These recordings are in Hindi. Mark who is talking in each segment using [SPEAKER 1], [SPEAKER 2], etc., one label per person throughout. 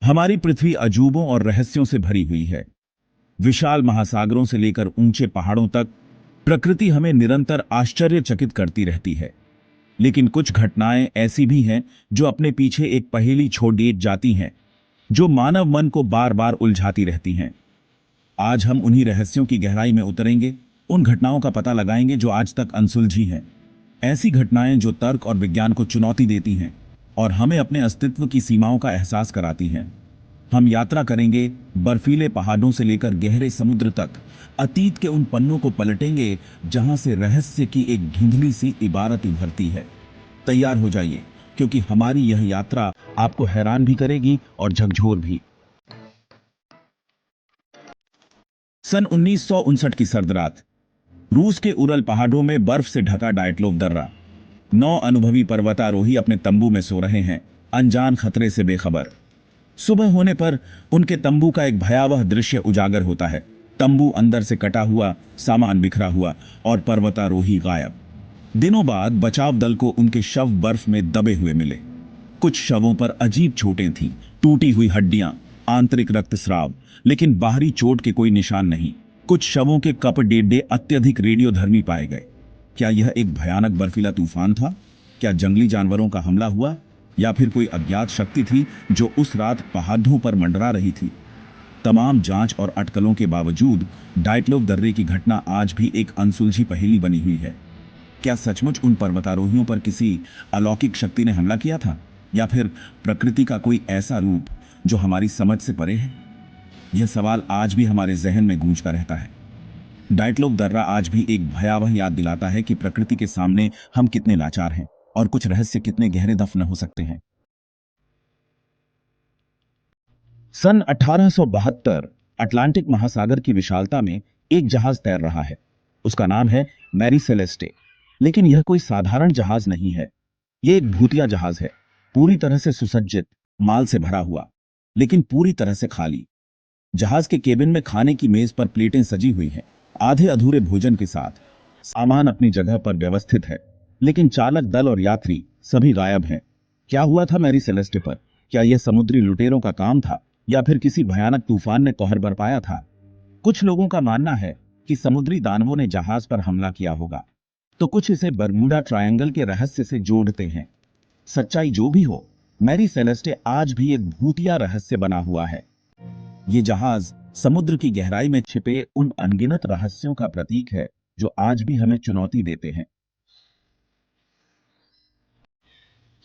[SPEAKER 1] हमारी पृथ्वी अजूबों और रहस्यों से भरी हुई है। विशाल महासागरों से लेकर ऊंचे पहाड़ों तक प्रकृति हमें निरंतर आश्चर्यचकित करती रहती है। लेकिन कुछ घटनाएं ऐसी भी हैं जो अपने पीछे एक पहेली छोड़ दे जाती हैं, जो मानव मन को बार बार उलझाती रहती हैं। आज हम उन्हीं रहस्यों की गहराई में उतरेंगे, उन घटनाओं का पता लगाएंगे जो आज तक अनसुलझी हैं। ऐसी घटनाएं जो तर्क और विज्ञान को चुनौती देती हैं और हमें अपने अस्तित्व की सीमाओं का एहसास कराती हैं। हम यात्रा करेंगे बर्फीले पहाड़ों से लेकर गहरे समुद्र तक, अतीत के उन पन्नों को पलटेंगे जहां से रहस्य की एक धुंधली सी इबारत उभरती है। तैयार हो जाइए, क्योंकि हमारी यह यात्रा आपको हैरान भी करेगी और झकझोर भी। सन 1959 की सर्द रात, रूस के उरल पहाड़ों में बर्फ से ढका डायटलोव दर्रा। 9 अनुभवी पर्वतारोही अपने तंबू में सो रहे हैं, अनजान खतरे से बेखबर। सुबह होने पर उनके तंबू का एक भयावह दृश्य उजागर होता है। तंबू अंदर से कटा हुआ, सामान बिखरा हुआ और पर्वतारोही गायब। दिनों बाद बचाव दल को उनके शव बर्फ में दबे हुए मिले। कुछ शवों पर अजीब चोटें थीं, टूटी हुई हड्डियां, आंतरिक रक्तस्राव, लेकिन बाहरी चोट के कोई निशान नहीं। कुछ शवों के कपड़े अत्यधिक रेडियोधर्मी पाए गए। क्या यह एक भयानक बर्फीला तूफान था? क्या जंगली जानवरों का हमला हुआ, या फिर कोई अज्ञात शक्ति थी जो उस रात पहाड़ों पर मंडरा रही थी? तमाम जांच और अटकलों के बावजूद डायटलोव दर्रे की घटना आज भी एक अनसुलझी पहेली बनी हुई है। क्या सचमुच उन पर्वतारोहियों पर किसी अलौकिक शक्ति ने हमला किया था, या फिर प्रकृति का कोई ऐसा रूप जो हमारी समझ से परे है? यह सवाल आज भी हमारे जहन में गूंजता रहता है। डायटलोव दर्रा आज भी एक भयावह याद दिलाता है कि प्रकृति के सामने हम कितने लाचार हैं और कुछ रहस्य कितने गहरे दफन हो सकते हैं। सन 1872 अटलांटिक महासागर की विशालता में एक जहाज तैर रहा है। उसका नाम है मैरी सेलेस्टे। लेकिन यह कोई साधारण जहाज नहीं है। यह एक भूतिया जहाज है, पूरी तरह से सुसज्जित, माल से भरा हुआ, लेकिन पूरी तरह से खाली। जहाज के केबिन में खाने की मेज पर प्लेटें सजी हुई हैं, आधे अधूरे भोजन के साथ। सामान अपनी जगह पर व्यवस्थित है, लेकिन चालक दल और यात्री सभी गायब हैं। क्या हुआ था मैरी सेलेस्टे पर? क्या यह समुद्री लुटेरों का काम था, या फिर किसी भयानक तूफान ने कहर बरपाया था? कुछ लोगों का मानना है कि समुद्री दानवों ने जहाज पर हमला किया होगा, तो कुछ इसे बर्मुडा ट्रायंगल के रहस्य से जोड़ते हैं। सच्चाई जो भी हो, मैरी सेलेस्टे आज भी एक भूतिया रहस्य बना हुआ है। ये जहाज समुद्र की गहराई में छिपे उन अनगिनत रहस्यों का प्रतीक है जो आज भी हमें चुनौती देते हैं।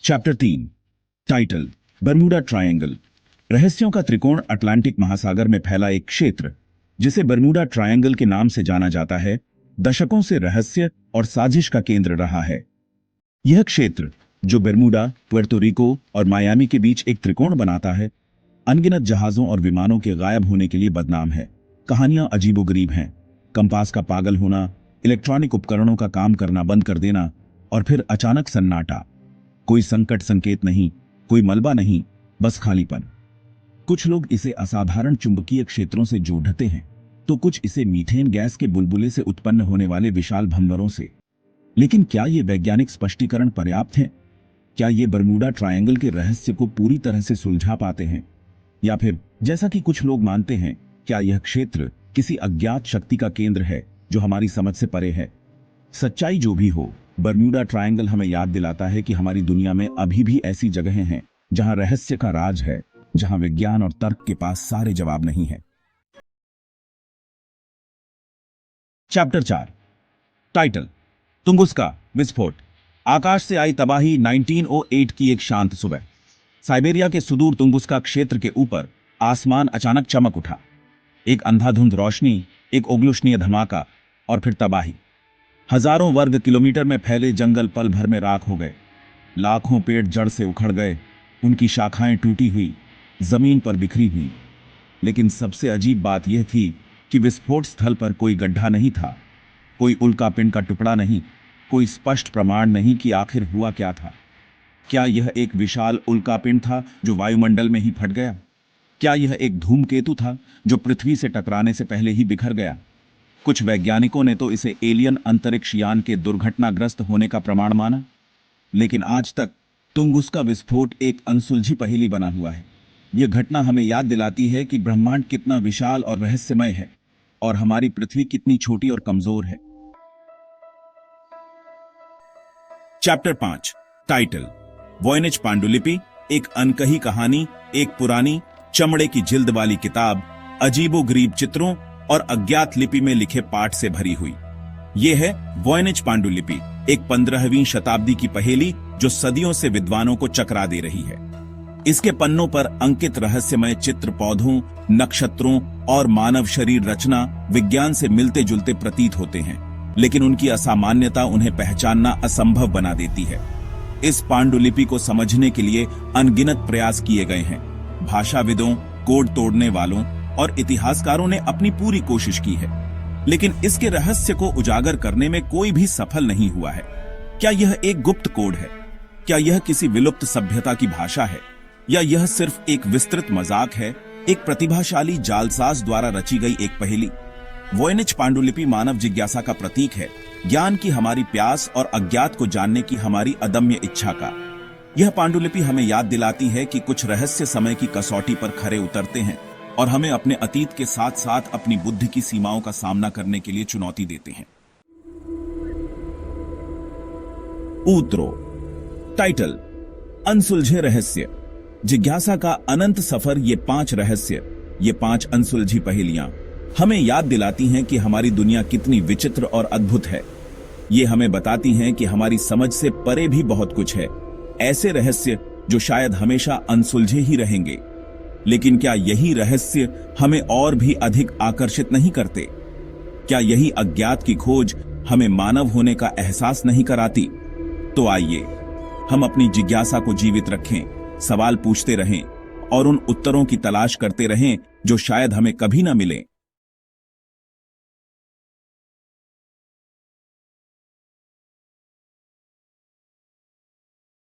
[SPEAKER 1] Chapter 3, title Bermuda triangle. रहस्यों का त्रिकोण अटलांटिक महासागर में फैला एक क्षेत्र, जिसे बर्मुडा ट्रायंगल के नाम से जाना जाता है, दशकों से रहस्य और साजिश का केंद्र रहा है। यह क्षेत्र, जो बर्मुडा, पुएर्तो रिको और मायामी के बीच एक त्रिकोण बनाता है, अनगिनत जहाजों और विमानों के गायब होने के लिए बदनाम है। कहानियां अजीबोगरीब हैं। कंपास का पागल होना, इलेक्ट्रॉनिक उपकरणों का काम करना बंद कर देना, और फिर अचानक सन्नाटा। कोई संकट संकेत नहीं, कोई मलबा नहीं, बस खालीपन। कुछ लोग इसे असाधारण चुंबकीय क्षेत्रों से जोड़ते हैं, तो कुछ इसे मीथेन गैस के बुलबुले से उत्पन्न होने वाले विशाल भंवरों से। लेकिन क्या ये वैज्ञानिक स्पष्टीकरण पर्याप्त है? क्या ये बर्मुडा ट्रायंगल के रहस्य को पूरी तरह से सुलझा पाते हैं, या फिर जैसा कि कुछ लोग मानते हैं, क्या यह क्षेत्र किसी अज्ञात शक्ति का केंद्र है जो हमारी समझ से परे है? सच्चाई जो भी हो, बर्मुडा ट्रायंगल हमें याद दिलाता है कि हमारी दुनिया में अभी भी ऐसी जगहें हैं जहां रहस्य का राज है, जहां विज्ञान और तर्क के पास सारे जवाब नहीं है। चैप्टर 4, टाइटल तुंगुस्का विस्फोट। आकाश से आई तबाही। 1908 की एक शांत सुबह, साइबेरिया के सुदूर तुंगुस्का क्षेत्र के ऊपर आसमान अचानक चमक उठा। एक अंधाधुंध रोशनी, एक ओग्लुष्णीय धमाका, और फिर तबाही। हजारों वर्ग किलोमीटर में फैले जंगल पल भर में राख हो गए। लाखों पेड़ जड़ से उखड़ गए, उनकी शाखाएं टूटी हुई, जमीन पर बिखरी हुई। लेकिन सबसे अजीब बात यह थी कि विस्फोट स्थल पर कोई गड्ढा नहीं था, कोई उल्कापिंड का टुकड़ा नहीं, कोई स्पष्ट प्रमाण नहीं कि आखिर हुआ क्या था। क्या यह एक विशाल उल्कापिंड था जो वायुमंडल में ही फट गया? क्या यह एक धूमकेतु था जो पृथ्वी से टकराने से पहले ही बिखर गया? कुछ वैज्ञानिकों ने तो इसे एलियन अंतरिक्ष यान के दुर्घटनाग्रस्त होने का प्रमाण माना। लेकिन आज तक तुंगुस्का विस्फोट एक अनसुलझी पहेली बना हुआ है। ये घटना हमें याद दिलाती है कि ब्रह्मांड कितना विशाल और रहस्यमय है और हमारी पृथ्वी कितनी छोटी और कमजोर है। चैप्टर 5 टाइटल वॉयनेज पांडुलिपि, एक अनकही कहानी, एक पुरानी चमड़े की जिल्द वाली किताब अजीबोगरीब चित्रों और अज्ञात लिपि में लिखे पाठ से भरी हुई। यह है वॉयनेज पांडुलिपि, एक 15वीं शताब्दी की पहेली जो सदियों से विद्वानों को चकरा दे रही है। इसके पन्नों पर अंकित रहस्यमय चित्र पौधों, नक्षत्रों और मानव शरीर रचना विज्ञान से मिलते जुलते प्रतीत होते हैं, लेकिन उनकी असामान्यता उन्हें पहचानना असंभव बना देती है। इस पांडुलिपि को समझने के लिए अनगिनत प्रयास किए गए हैं। भाषाविदों, कोड तोड़ने वालों और इतिहासकारों ने अपनी पूरी कोशिश की है, लेकिन इसके रहस्य को उजागर करने में कोई भी सफल नहीं हुआ है। क्या यह एक गुप्त कोड है? क्या यह किसी विलुप्त सभ्यता की भाषा है, या यह सिर्फ एक विस्तृत मजाक है, एक प्रतिभाशाली जालसाज द्वारा रची गई एक पहेली? वॉयनेज पांडुलिपि मानव जिज्ञासा का प्रतीक है, ज्ञान की हमारी प्यास और अज्ञात को जानने की हमारी अदम्य इच्छा का। यह पांडुलिपि हमें याद दिलाती है कि कुछ रहस्य समय की कसौटी पर खरे उतरते हैं और हमें अपने अतीत के साथ साथ अपनी बुद्धि की सीमाओं का सामना करने के लिए चुनौती देते हैं। ऊतरो टाइटल अनसुलझे रहस्य, जिज्ञासा का अनंत सफर। ये 5 रहस्य, ये 5 अनसुलझी पहेलियां हमें याद दिलाती हैं कि हमारी दुनिया कितनी विचित्र और अद्भुत है। ये हमें बताती हैं कि हमारी समझ से परे भी बहुत कुछ है, ऐसे रहस्य जो शायद हमेशा अनसुलझे ही रहेंगे। लेकिन क्या यही रहस्य हमें और भी अधिक आकर्षित नहीं करते? क्या यही अज्ञात की खोज हमें मानव होने का एहसास नहीं कराती? तो आइए हम अपनी जिज्ञासा को जीवित रखें, सवाल पूछते रहें और उन उत्तरों की तलाश करते रहें जो शायद हमें कभी ना मिलें।